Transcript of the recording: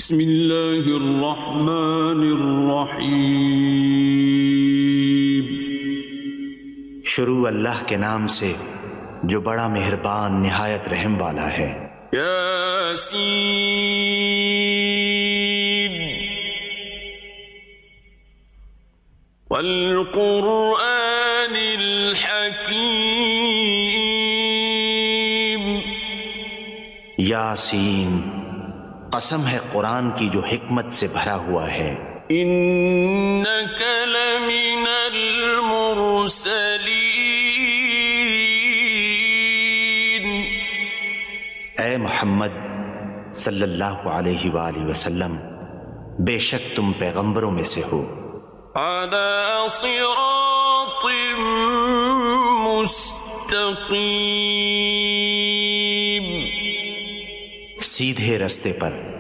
بسم اللہ الرحمن الرحیم۔ شروع اللہ کے نام سے جو بڑا مہربان نہایت رحم والا ہے۔ یاسین والقرآن الحکیم۔ یاسین، قسم ہے قرآن کی جو حکمت سے بھرا ہوا ہے۔ انک لمن المرسلین۔ اے محمد صلی اللہ علیہ وآلہ وسلم، بے شک تم پیغمبروں میں سے ہو۔ علی صراط مستقیم۔ سیدھے رستے پر۔